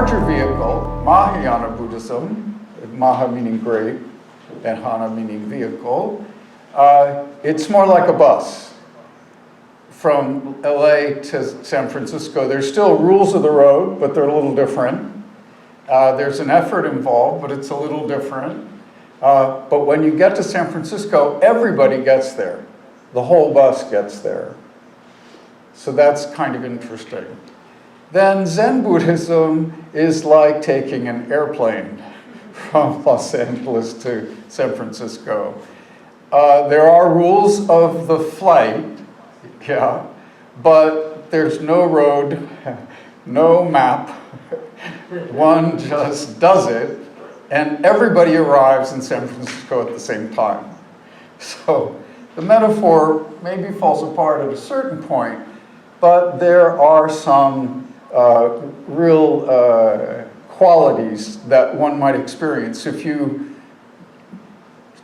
larger vehicle, Mahayana Buddhism, Maha meaning great, and Hana meaning vehicle, it's more like a bus. From LA to San Francisco, there's still rules of the road, but they're a little different. There's an effort involved, but it's a little different. But when you get to San Francisco, everybody gets there. The whole bus gets there. So that's kind of interesting. Then Zen Buddhism is like taking an airplane from Los Angeles to San Francisco. There are rules of the flight, yeah, but there's no road, no map. One just does it, and everybody arrives in San Francisco at the same time. So the metaphor maybe falls apart at a certain point, but there are some real qualities that one might experience if you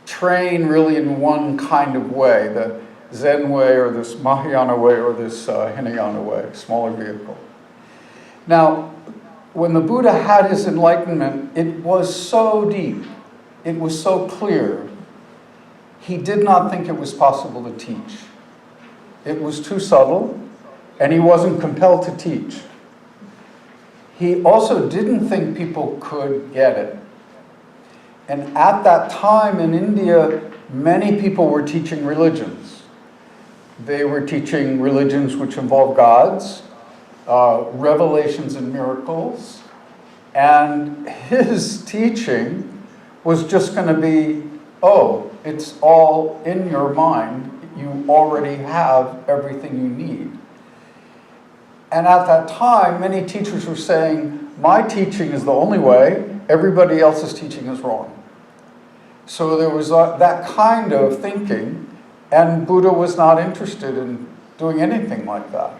train really in one kind of way, the Zen way or this Mahayana way or this Hinayana way, smaller vehicle. Now, when the Buddha had his enlightenment, it was so deep, it was so clear, he did not think it was possible to teach. It was too subtle, and he wasn't compelled to teach. He also didn't think people could get it. And at that time in India, many people were teaching religions. They were teaching religions which involve gods, revelations and miracles, and his teaching was just going to be, oh, it's all in your mind. You already have everything you need. And at that time, many teachers were saying, my teaching is the only way, everybody else's teaching is wrong. So there was that kind of thinking, and Buddha was not interested in doing anything like that.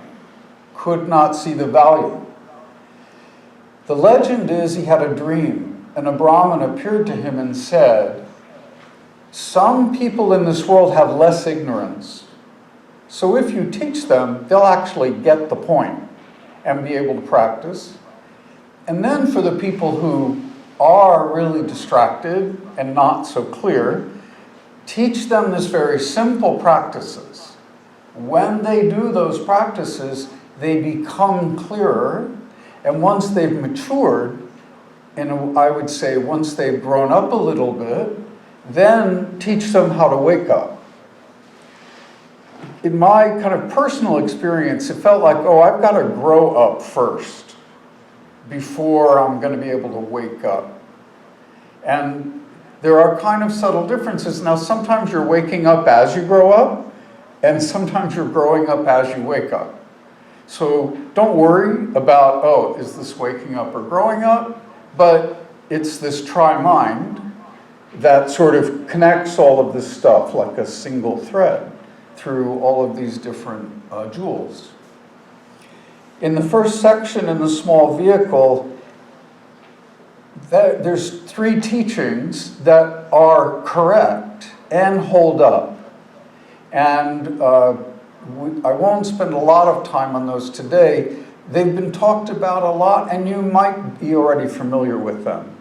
Could not see the value. The legend is he had a dream, and a Brahmin appeared to him and said, some people in this world have less ignorance. So if you teach them, they'll actually get the point and be able to practice. And then for the people who are really distracted and not so clear, teach them this very simple practices. When they do those practices, they become clearer. And once they've matured, and I would say once they've grown up a little bit, then teach them how to wake up. In my kind of personal experience, it felt like, oh, I've got to grow up first before I'm going to be able to wake up. And there are kind of subtle differences. Now, sometimes you're waking up as you grow up, and sometimes you're growing up as you wake up. So don't worry about, oh, is this waking up or growing up? But it's this tri-mind that sort of connects all of this stuff like a single thread through all of these different jewels. In the first section in the small vehicle, there's three teachings that are correct and hold up. And I won't spend a lot of time on those today. They've been talked about a lot, and you might be already familiar with them.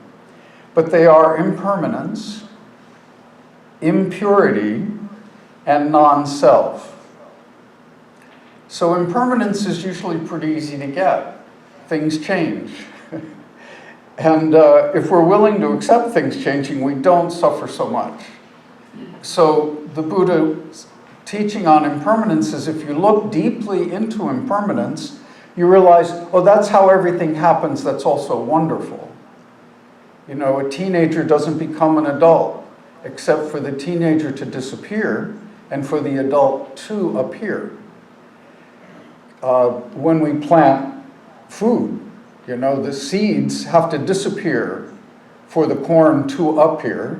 But they are impermanence, impurity, and non-self. So impermanence is usually pretty easy to get. Things change. And if we're willing to accept things changing, we don't suffer so much. So the Buddha's teaching on impermanence is if you look deeply into impermanence, you realize, oh, that's how everything happens. That's also wonderful. You know, a teenager doesn't become an adult except for the teenager to disappear and for the adult to appear. When we plant food, you know, the seeds have to disappear for the corn to appear,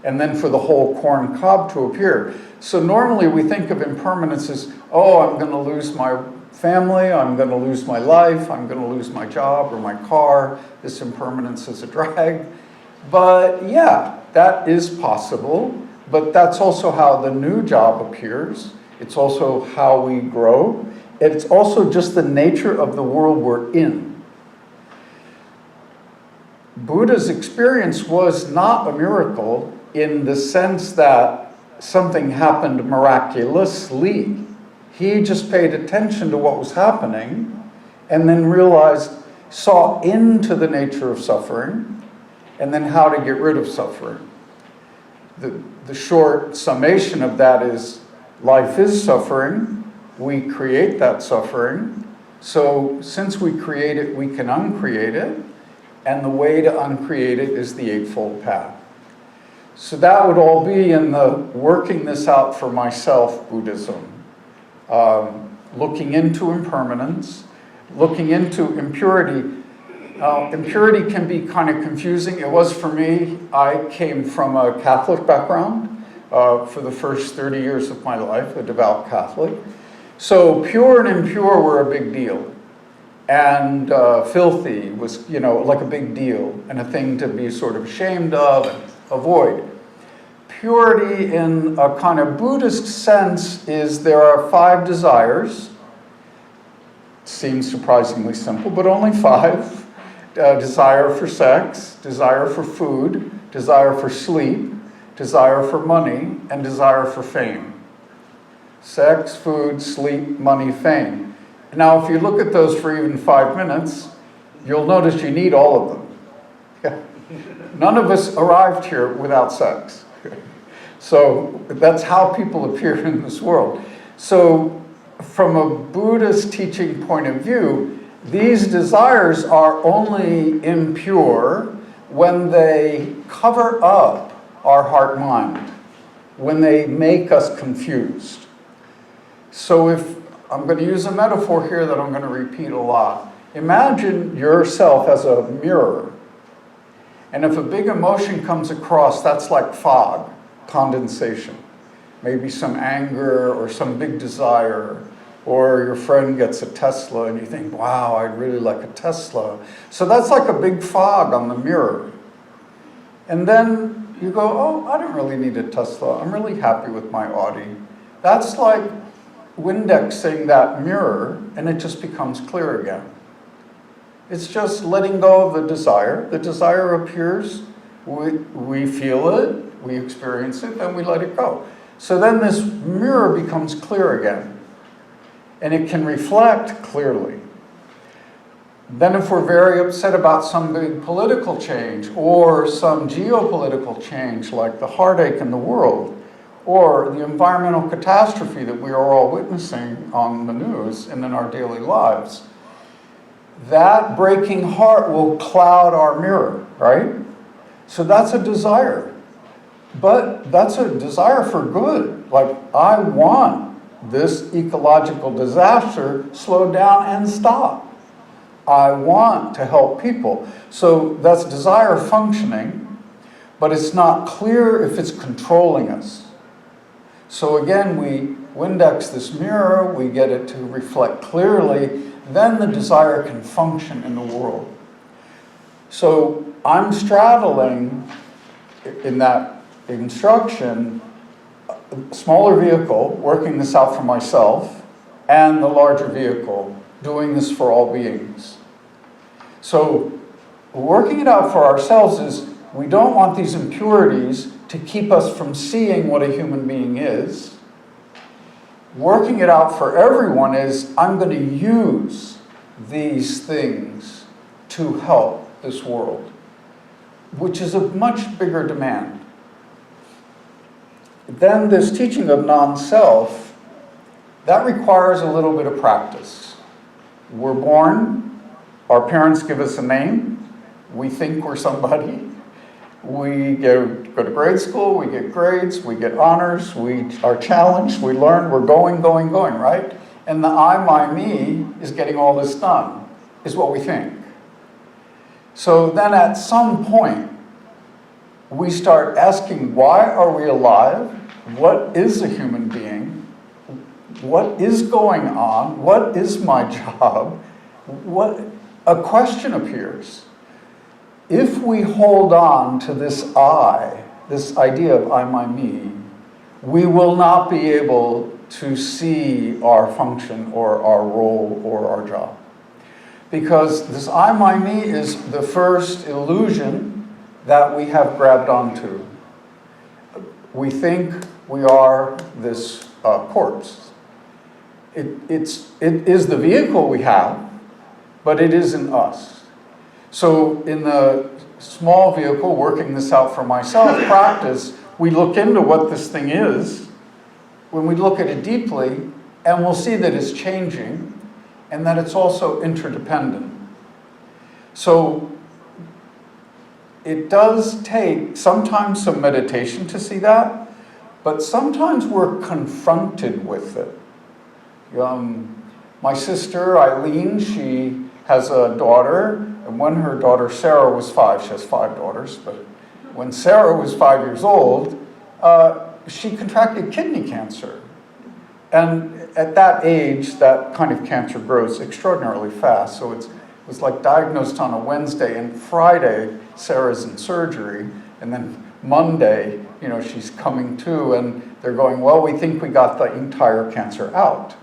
and then for the whole corn cob to appear. So normally we think of impermanence as, oh, I'm going to lose my family, I'm going to lose my life, I'm going to lose my job or my car. This impermanence is a drag. But yeah, that is possible. But that's also how the new job appears. It's also how we grow. It's also just the nature of the world we're in. Buddha's experience was not a miracle in the sense that something happened miraculously. He just paid attention to what was happening and then saw into the nature of suffering and then how to get rid of suffering. The short summation of that is life is suffering. We create that suffering. So since we create it, we can uncreate it. And the way to uncreate it is the Eightfold Path. So that would all be in the working this out for myself Buddhism. Looking into impermanence, looking into impurity. Impurity can be kind of confusing. It was for me. I came from a Catholic background for the first 30 years of my life, a devout Catholic. So pure and impure were a big deal. And filthy was, like a big deal and a thing to be sort of ashamed of and avoid. Purity in a kind of Buddhist sense is there are 5 desires. Seems surprisingly simple, but only 5. Desire for sex, desire for food, desire for sleep, desire for money, and desire for fame. Sex, food, sleep, money, fame. Now, if you look at those for even 5 minutes, you'll notice you need all of them. None of us arrived here without sex. So that's how people appear in this world. So from a Buddhist teaching point of view, these desires are only impure when they cover up our heart-mind, when they make us confused. So if I'm going to use a metaphor here that I'm going to repeat a lot. Imagine yourself as a mirror. And if a big emotion comes across, that's like fog, condensation. Maybe some anger or some big desire. Or your friend gets a Tesla and you think, wow, I'd really like a Tesla. So that's like a big fog on the mirror. And then you go, oh, I don't really need a Tesla. I'm really happy with my Audi. That's like Windexing that mirror and it just becomes clear again. It's just letting go of the desire. The desire appears, we feel it, we experience it, then we let it go. So then this mirror becomes clear again. And it can reflect clearly. Then if we're very upset about some big political change or some geopolitical change like the heartache in the world or the environmental catastrophe that we are all witnessing on the news and in our daily lives, that breaking heart will cloud our mirror, right? So that's a desire. But that's a desire for good. Like, I want this ecological disaster slowed down and stop. I want to help people. So that's desire functioning, but it's not clear if it's controlling us. So again, we Windex this mirror, we get it to reflect clearly, then the desire can function in the world. So I'm straddling in that instruction smaller vehicle, working this out for myself, and the larger vehicle, doing this for all beings. So working it out for ourselves is we don't want these impurities to keep us from seeing what a human being is. Working it out for everyone is I'm going to use these things to help this world, which is a much bigger demand. Then this teaching of non-self, that requires a little bit of practice. We're born, our parents give us a name, we think we're somebody, we go to grade school, we get grades, we get honors, we are challenged, we learn, we're going, right? And the I, my, me is getting all this done, is what we think. So then at some point, we start asking, why are we alive? What is a human being? What is going on? What is my job? A question appears. If we hold on to this I, this idea of I, my, me, we will not be able to see our function or our role or our job. because this I, my, me is the first illusion that we have grabbed onto. We think we are this corpse. It is the vehicle we have, but it isn't us. So in the small vehicle, working this out for myself, practice, we look into what this thing is. When we look at it deeply, and we'll see that it's changing, and that it's also interdependent. So it does take sometimes some meditation to see that, but sometimes we're confronted with it. My sister, Eileen, she has a daughter, and when her daughter Sarah was 5, she has 5 daughters, but when Sarah was 5 years old, she contracted kidney cancer. And at that age, that kind of cancer grows extraordinarily fast. So it was like diagnosed on a Wednesday, and Friday, Sarah's in surgery, and then Monday, she's coming to, and they're going, well, we think we got the entire cancer out.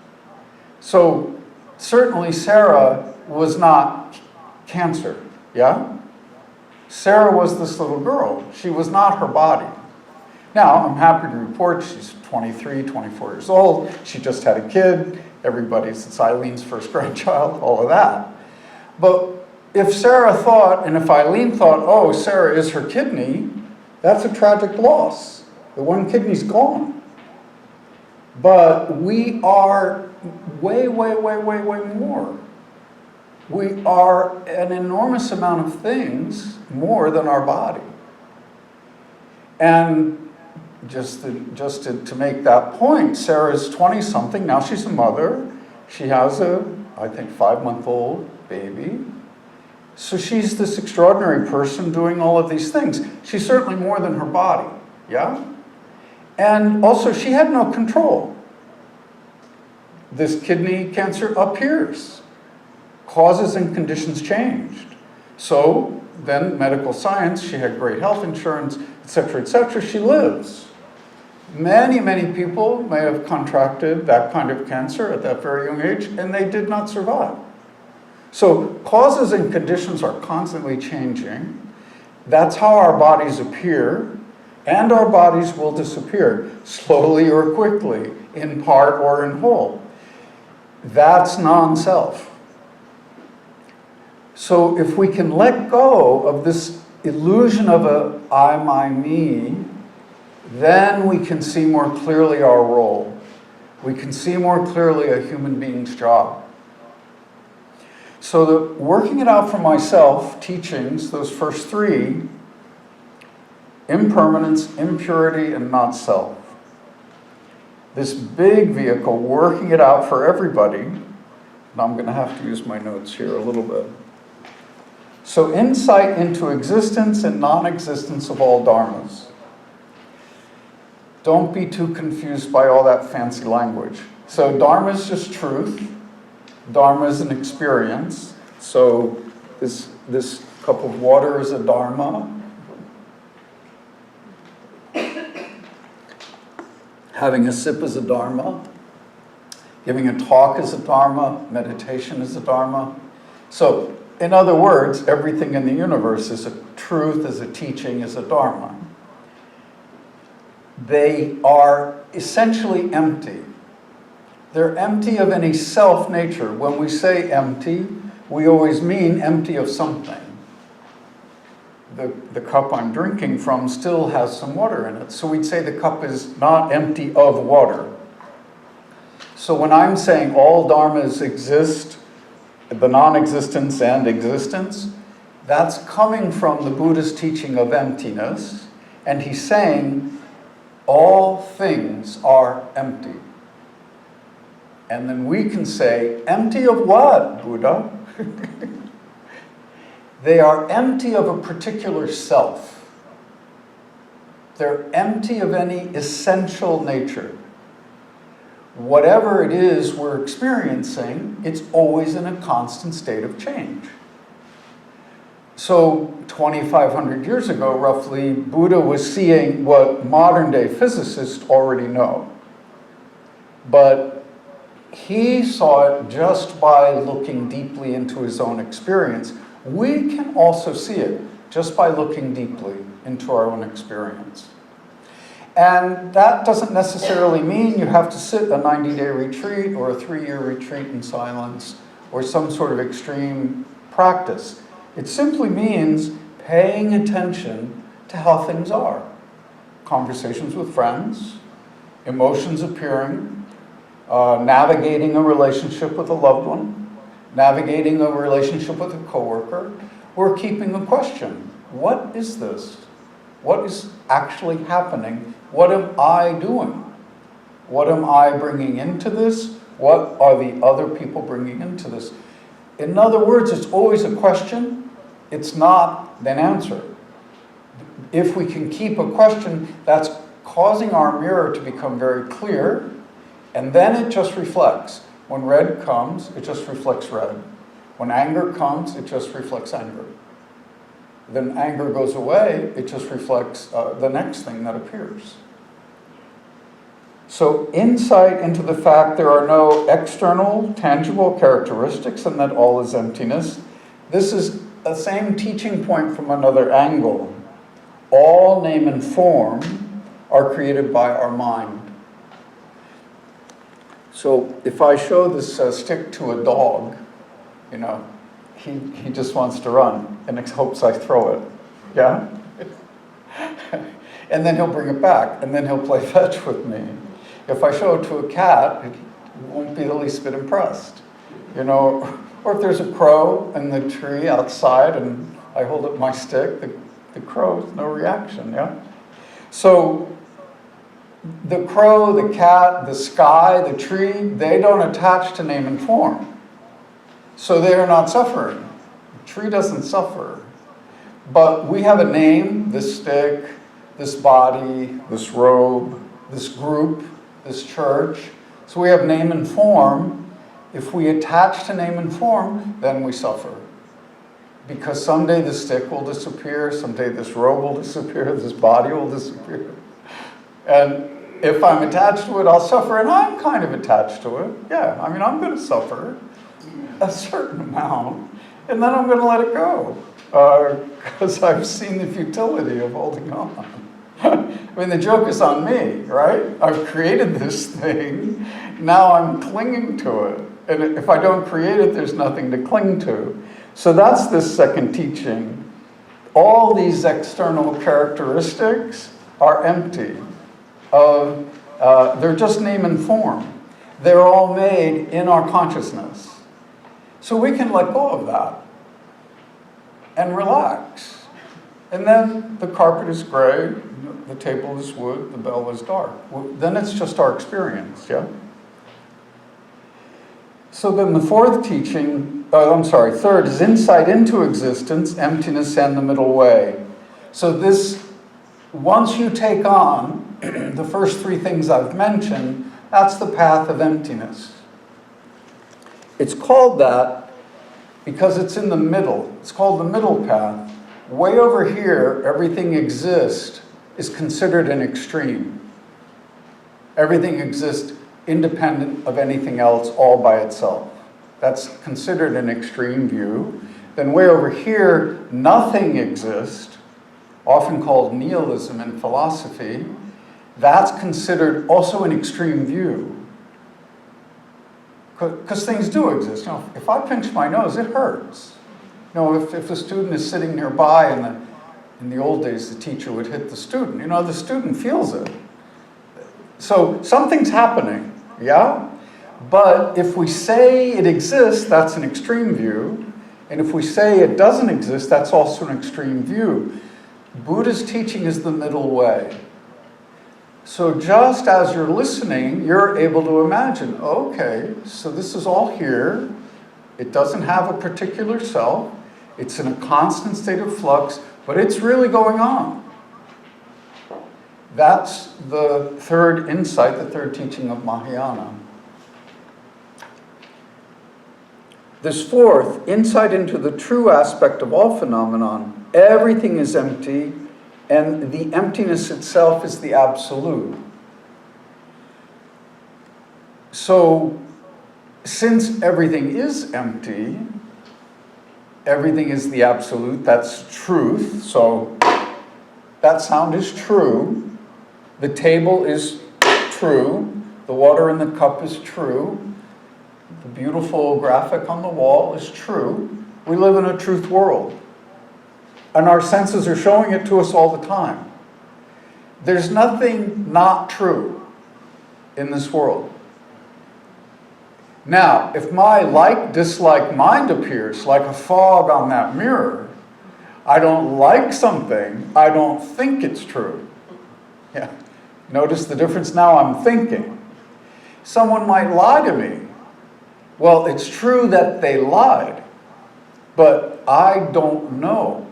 So certainly Sarah was not cancer, yeah? Sarah was this little girl. She was not her body. Now, I'm happy to report she's 23, 24 years old. She just had a kid. It's Eileen's first grandchild, all of that. But if Sarah thought, and if Eileen thought, oh, Sarah is her kidney, that's a tragic loss. The one kidney's gone. But we are way, way, way, way, way more. We are an enormous amount of things more than our body. And just to make that point, Sarah's 20-something, now she's a mother. She has I think, 5-month-old baby. So she's this extraordinary person doing all of these things. She's certainly more than her body, yeah? And also, she had no control. This kidney cancer appears. Causes and conditions changed. So then medical science, she had great health insurance, etc., she lives. Many, many people may have contracted that kind of cancer at that very young age, and they did not survive. So causes and conditions are constantly changing. That's how our bodies appear, and our bodies will disappear, slowly or quickly, in part or in whole. That's non-self. So if we can let go of this illusion of a I, my, me, then we can see more clearly our role. We can see more clearly a human being's job. So the working it out for myself teachings, those first 3, impermanence, impurity, and not self. This big vehicle, working it out for everybody. Now I'm going to have to use my notes here a little bit. So insight into existence and non-existence of all dharmas. Don't be too confused by all that fancy language. So dharma is just truth. Dharma is an experience. So this cup of water is a dharma. Having a sip is a dharma. Giving a talk is a dharma. Meditation is a dharma. So, in other words, everything in the universe is a truth, is a teaching, is a dharma. They are essentially empty. They're empty of any self-nature. When we say empty, we always mean empty of something. The cup I'm drinking from still has some water in it. So we'd say the cup is not empty of water. So when I'm saying all dharmas exist, the non-existence and existence, that's coming from the Buddha's teaching of emptiness. And he's saying all things are empty. And then we can say, empty of what, Buddha? They are empty of a particular self. They're empty of any essential nature. Whatever it is we're experiencing, it's always in a constant state of change. So 2,500 years ago, roughly, Buddha was seeing what modern-day physicists already know. But he saw it just by looking deeply into his own experience. We can also see it just by looking deeply into our own experience. And that doesn't necessarily mean you have to sit a 90-day retreat or a 3-year retreat in silence or some sort of extreme practice. It simply means paying attention to how things are. Conversations with friends, emotions appearing, navigating a relationship with a loved one, navigating a relationship with a coworker, or keeping the question, what is this? What is actually happening? What am I doing? What am I bringing into this? What are the other people bringing into this? In other words, it's always a question. It's not an answer. If we can keep a question, that's causing our mirror to become very clear, and then it just reflects. When red comes, it just reflects red. When anger comes, it just reflects anger. Then anger goes away, it just reflects the next thing that appears. So insight into the fact there are no external, tangible characteristics and that all is emptiness. This is the same teaching point from another angle. All name and form are created by our mind. So if I show this stick to a dog, you know, he just wants to run and hopes I throw it, yeah? And then he'll bring it back, and then he'll play fetch with me. If I show it to a cat, he won't be the least bit impressed, you know? Or if there's a crow in the tree outside and I hold up my stick, the crow has no reaction, yeah? So the crow, the cat, the sky, the tree, they don't attach to name and form. So they are not suffering. The tree doesn't suffer. But we have a name, this stick, this body, this robe, this group, this church. So we have name and form. If we attach to name and form, then we suffer. Because someday the stick will disappear, someday this robe will disappear, this body will disappear. And if I'm attached to it, I'll suffer, and I'm kind of attached to it. Yeah, I mean, I'm going to suffer a certain amount, and then I'm going to let it go, because I've seen the futility of holding on. I mean, the joke is on me, right? I've created this thing, now I'm clinging to it. And if I don't create it, there's nothing to cling to. So that's this second teaching. All these external characteristics are empty. They're just name and form. They're all made in our consciousness. So we can let go of that and relax. And then the carpet is gray, the table is wood, the bell is dark. Then it's just our experience, yeah? So then the fourth teaching, third is insight into existence, emptiness, and the middle way. So this, once you take on the first three things I've mentioned, that's the path of emptiness. It's called that because it's in the middle. It's called the middle path. Way over here, everything exists is considered an extreme. Everything exists independent of anything else, all by itself. That's considered an extreme view. Then way over here, nothing exists, often called nihilism in philosophy. That's considered also an extreme view. Because things do exist. You know, if I pinch my nose, it hurts. You know, if a student is sitting nearby, and in the old days, the teacher would hit the student. You know, the student feels it. So something's happening, yeah? But if we say it exists, that's an extreme view. And if we say it doesn't exist, that's also an extreme view. Buddha's teaching is the middle way. So just as you're listening, you're able to imagine, okay, so this is all here. It doesn't have a particular self. It's in a constant state of flux, but it's really going on. That's the third insight, the third teaching of Mahayana. This fourth, insight into the true aspect of all phenomenon. Everything is empty, and the emptiness itself is the absolute. So since everything is empty, everything is the absolute, that's truth, so that sound is true. The table is true. The water in the cup is true. The beautiful graphic on the wall is true. We live in a truth world. And our senses are showing it to us all the time. There's nothing not true in this world. Now, if my like-dislike mind appears like a fog on that mirror, I don't like something, I don't think it's true. Yeah. Notice the difference now, I'm thinking. Someone might lie to me. Well, it's true that they lied, but I don't know.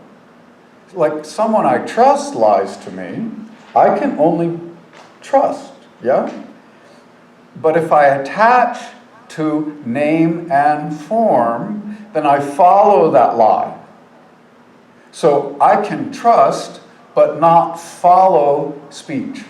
Like someone I trust lies to me, I can only trust, yeah? But if I attach to name and form, then I follow that lie. So I can trust, but not follow speech.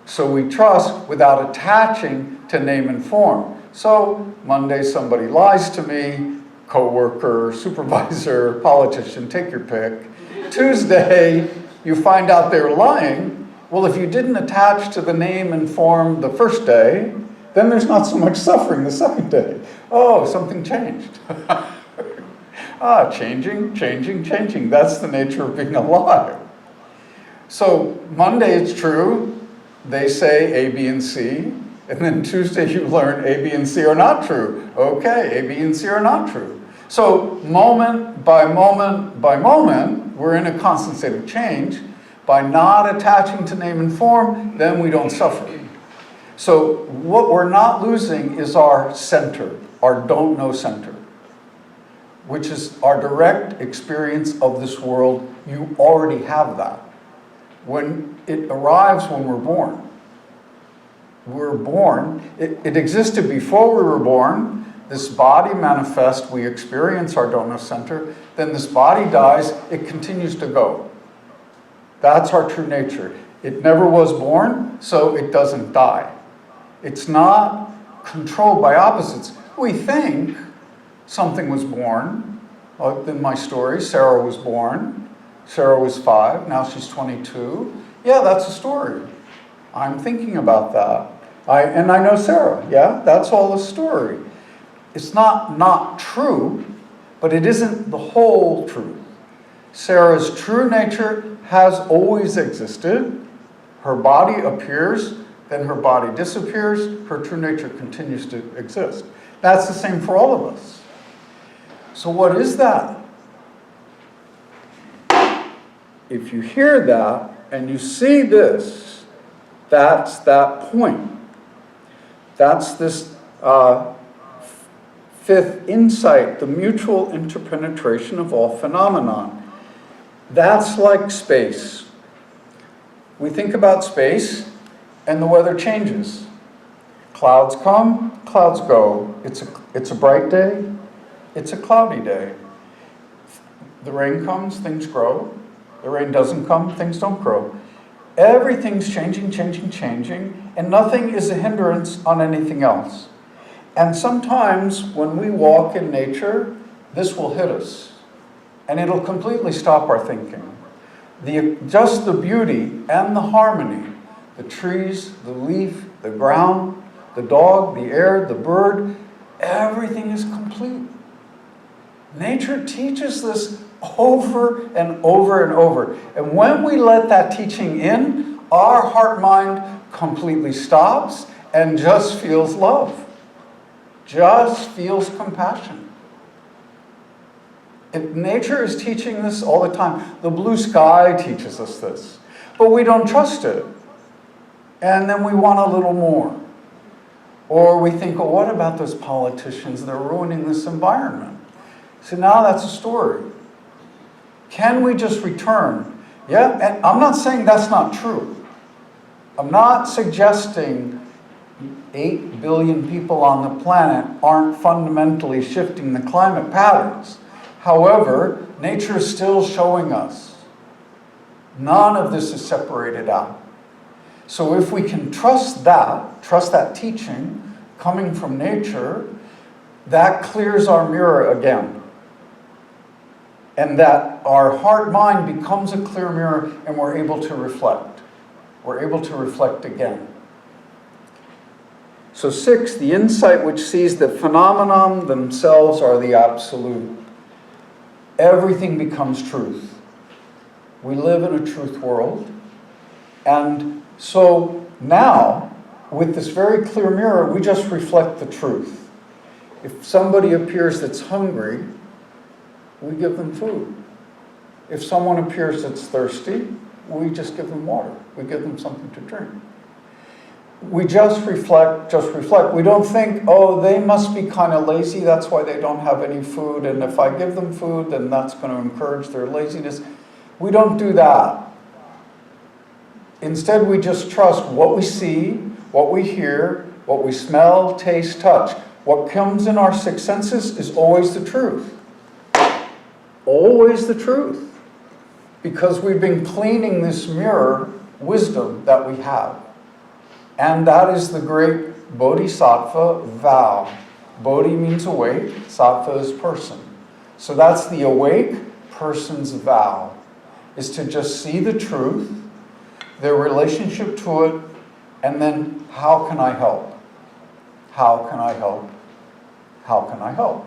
So we trust without attaching to name and form. So Monday somebody lies to me, coworker, supervisor, politician, take your pick. Tuesday, you find out they're lying. Well, if you didn't attach to the name and form the first day, then there's not so much suffering the second day. Oh, something changed. Changing. That's the nature of being alive. So Monday it's true. They say A, B, and C. And then Tuesday you learn A, B, and C are not true. Okay, A, B, and C are not true. So moment by moment by moment, we're in a constant state of change. By not attaching to name and form, then we don't suffer. So what we're not losing is our center, our don't know center, which is our direct experience of this world. You already have that. When it arrives when we're born. We're born, it existed before we were born. This body manifests, we experience our don't know center. Then this body dies, it continues to go. That's our true nature. It never was born, so it doesn't die. It's not controlled by opposites. We think something was born. Like in my story, Sarah was born. Sarah was 5, now she's 22. Yeah, that's a story. I'm thinking about that. And I know Sarah, yeah, that's all a story. It's not true, but it isn't the whole truth. Sarah's true nature has always existed. Her body appears, then her body disappears, her true nature continues to exist. That's the same for all of us. So what is that? If you hear that and you see this, that's that point. That's this fifth insight, the mutual interpenetration of all phenomenon. That's like space. We think about space and the weather changes. Clouds come, clouds go. It's a bright day, it's a cloudy day. The rain comes, things grow. The rain doesn't come, things don't grow. Everything's changing, and nothing is a hindrance on anything else. And sometimes when we walk in nature, this will hit us. And it'll completely stop our thinking. Just the beauty and the harmony, the trees, the leaf, the ground, the dog, the air, the bird, everything is complete. Nature teaches this over and over and over. And when we let that teaching in, our heart-mind completely stops and just feels love. Just feels compassion. Nature is teaching this all the time. The blue sky teaches us this. But we don't trust it. And then we want a little more. Or we think, well, what about those politicians? They're ruining this environment. So now that's a story. Can we just return? Yeah, and I'm not saying that's not true. I'm not suggesting 8 billion people on the planet aren't fundamentally shifting the climate patterns. However, nature is still showing us. None of this is separated out. So if we can trust that teaching, coming from nature, that clears our mirror again. And that our heart-mind becomes a clear mirror and we're able to reflect. We're able to reflect again. So 6, the insight which sees that phenomena themselves are the absolute. Everything becomes truth. We live in a truth world. And so now, with this very clear mirror, we just reflect the truth. If somebody appears that's hungry, we give them food. If someone appears that's thirsty, we just give them water. We give them something to drink. We just reflect, We don't think, oh, they must be kind of lazy, that's why they don't have any food, and if I give them food, then that's going to encourage their laziness. We don't do that. Instead, we just trust what we see, what we hear, what we smell, taste, touch. What comes in our 6 senses is always the truth. Always the truth. Because we've been cleaning this mirror wisdom that we have. And that is the great Bodhisattva vow. Bodhi means awake, sattva is person. So that's the awake person's vow, is to just see the truth, their relationship to it, and then how can I help? How can I help? How can I help?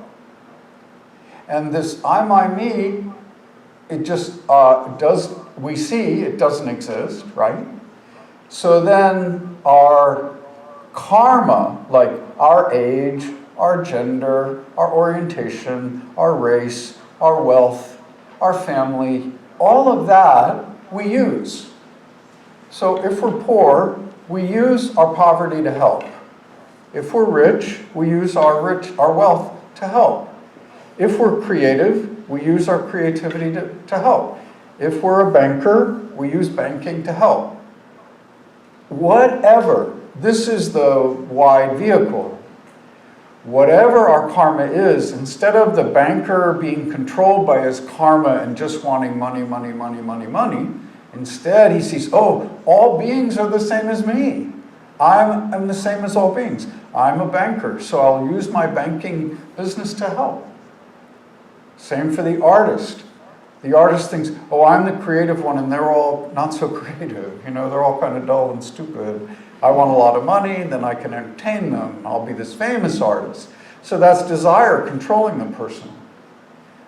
And this I, my, me, it just we see it doesn't exist, right? So then our karma, like our age, our gender, our orientation, our race, our wealth, our family, all of that we use. So if we're poor, we use our poverty to help. If we're rich, we use our wealth to help. If we're creative, we use our creativity to help. If we're a banker, we use banking to help. Whatever, this is the wide vehicle. Whatever our karma is, instead of the banker being controlled by his karma and just wanting money, money, money, money, money, instead he sees, oh, all beings are the same as me. I'm the same as all beings. I'm a banker, so I'll use my banking business to help. Same for the artist. The artist thinks, oh, I'm the creative one, and they're all not so creative. You know, they're all kind of dull and stupid. I want a lot of money, then I can entertain them. I'll be this famous artist. So that's desire controlling the person.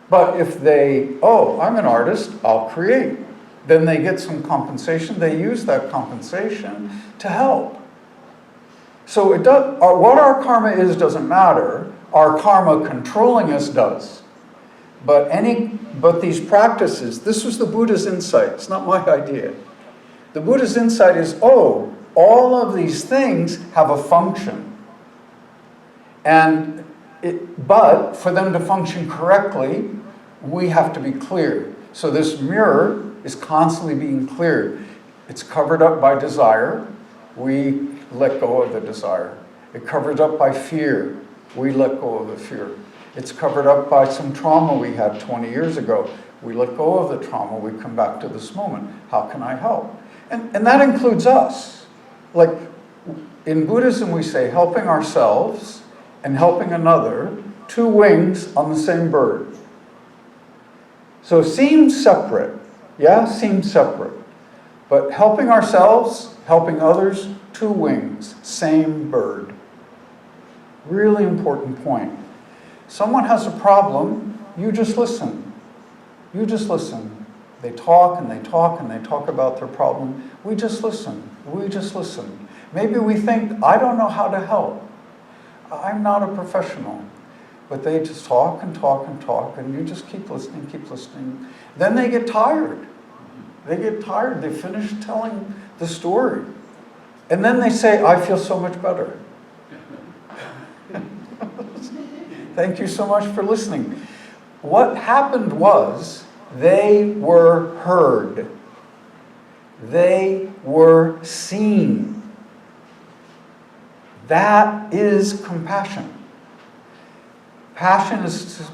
But if they, oh, I'm an artist, I'll create. Then they get some compensation. They use that compensation to help. So it does, what our karma is doesn't matter. Our karma controlling us does. But these practices, this was the Buddha's insight. It's not my idea. The Buddha's insight is, oh, all of these things have a function. But for them to function correctly, we have to be clear. So this mirror is constantly being cleared. It's covered up by desire. We let go of the desire. It's covered up by fear. We let go of the fear. It's covered up by some trauma we had 20 years ago. We let go of the trauma. We come back to this moment. How can I help? And that includes us. Like in Buddhism, we say helping ourselves and helping another, 2 wings on the same bird. So it seems separate. Yeah, seems separate. But helping ourselves, helping others, 2 wings, same bird. Really important point. Someone has a problem, you just listen. You just listen. They talk and they talk and they talk about their problem. We just listen. We just listen. Maybe we think, I don't know how to help. I'm not a professional. But they just talk and talk and talk, and you just keep listening, keep listening. Then they get tired. They get tired. They finish telling the story. And then they say, I feel so much better. Thank you so much for listening. What happened was they were heard. They were seen. That is compassion. Passion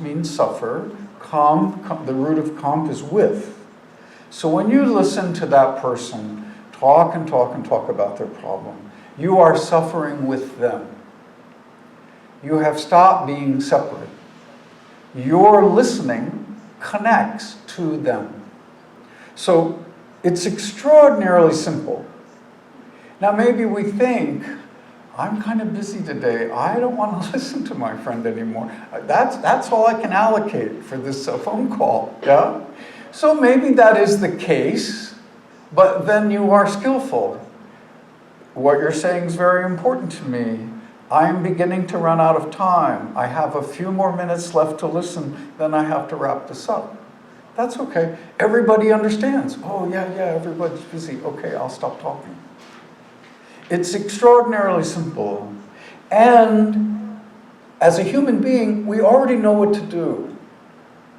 means suffer. The root of comp is with. So when you listen to that person talk and talk and talk about their problem, you are suffering with them. You have stopped being separate. Your listening connects to them. So it's extraordinarily simple. Now maybe we think, I'm kind of busy today. I don't want to listen to my friend anymore. That's all I can allocate for this phone call. Yeah? So maybe that is the case, but then you are skillful. What you're saying is very important to me. I am beginning to run out of time. I have a few more minutes left to listen, then I have to wrap this up. That's okay. Everybody understands. Oh, yeah, everybody's busy. Okay, I'll stop talking. It's extraordinarily simple. And as a human being, we already know what to do.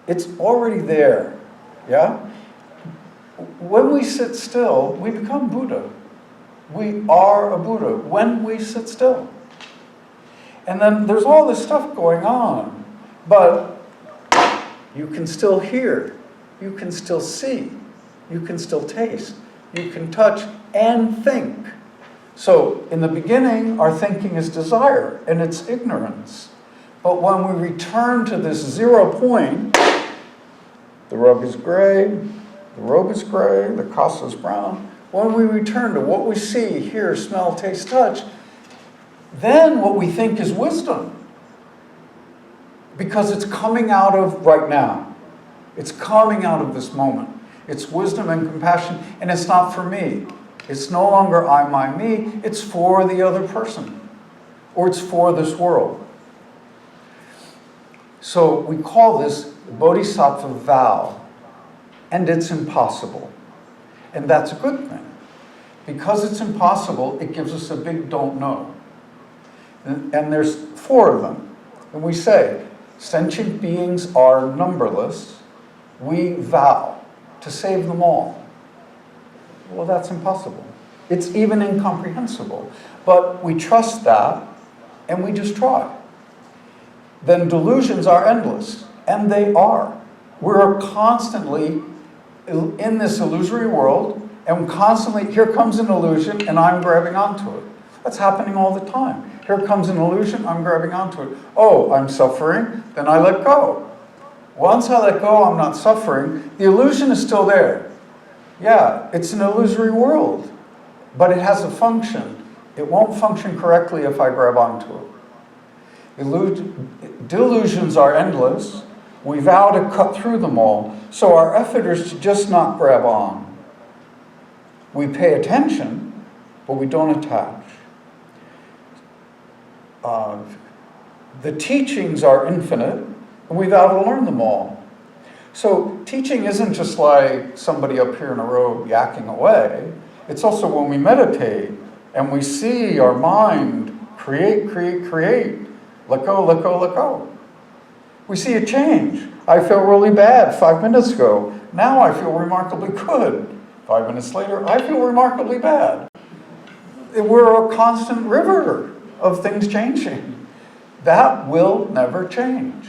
It's already there. Yeah? When we sit still, we become Buddha. We are a Buddha when we sit still. And then there's all this stuff going on, but you can still hear, you can still see, you can still taste, you can touch and think. So in the beginning, our thinking is desire and it's ignorance. But when we return to this 0 point, the rug is gray, the robe is gray, the casa is brown. When we return to what we see, hear, smell, taste, touch, then what we think is wisdom. Because it's coming out of right now. It's coming out of this moment. It's wisdom and compassion, and it's not for me. It's no longer I, my, me. It's for the other person. Or it's for this world. So we call this Bodhisattva Vow. And it's impossible. And that's a good thing. Because it's impossible, it gives us a big don't know. And there's 4 of them. And we say, sentient beings are numberless. We vow to save them all. Well, that's impossible. It's even incomprehensible. But we trust that, and we just try. Then delusions are endless. And they are. We're constantly in this illusory world, and constantly, here comes an illusion, and I'm grabbing onto it. That's happening all the time. Here comes an illusion, I'm grabbing onto it. Oh, I'm suffering, then I let go. Once I let go, I'm not suffering. The illusion is still there. Yeah, it's an illusory world, but it has a function. It won't function correctly if I grab onto it. Delusions are endless. We vow to cut through them all, so our effort is to just not grab on. We pay attention, but we don't attach. The teachings are infinite, and we vow to learn them all. So teaching isn't just like somebody up here in a robe yakking away. It's also when we meditate, and we see our mind create, let go, let go, let go. We see a change. I feel really bad 5 minutes ago. Now I feel remarkably good. 5 minutes later, I feel remarkably bad. We're a constant river of things changing. That will never change.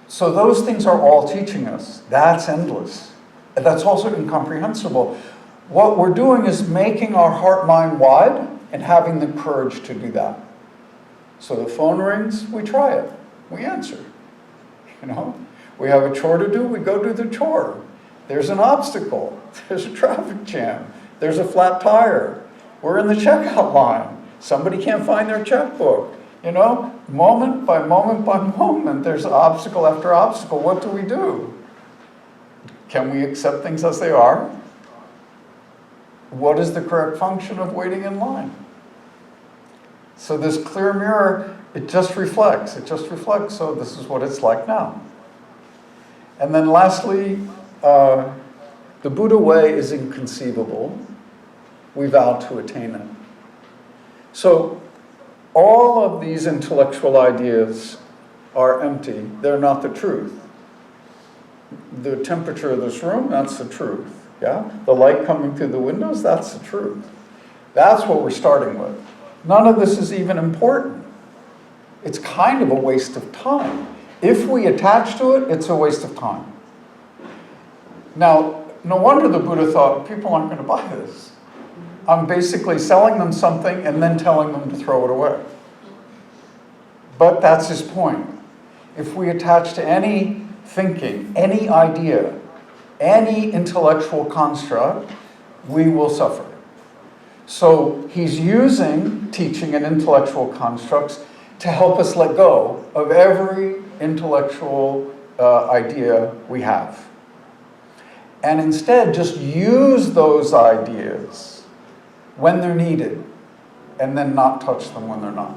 So those things are all teaching us. That's endless. That's also incomprehensible. What we're doing is making our heart-mind wide and having the courage to do that. So the phone rings, we try it. We answer. You know, we have a chore to do, we go do the chore. There's an obstacle. There's a traffic jam. There's a flat tire. We're in the checkout line. Somebody can't find their checkbook. You know, moment by moment by moment, there's obstacle after obstacle. What do? Can we accept things as they are? What is the correct function of waiting in line? So this clear mirror, it just reflects. It just reflects, so this is what it's like now. And then lastly, the Buddha way is inconceivable. We vow to attain it. So all of these intellectual ideas are empty. They're not the truth. The temperature of this room, that's the truth. Yeah? The light coming through the windows, that's the truth. That's what we're starting with. None of this is even important. It's kind of a waste of time. If we attach to it, it's a waste of time. Now, no wonder the Buddha thought, people aren't going to buy this. I'm basically selling them something and then telling them to throw it away. But that's his point. If we attach to any thinking, any idea, any intellectual construct, we will suffer. So he's using teaching and intellectual constructs to help us let go of every intellectual idea we have. And instead, just use those ideas when they're needed, and then not touch them when they're not.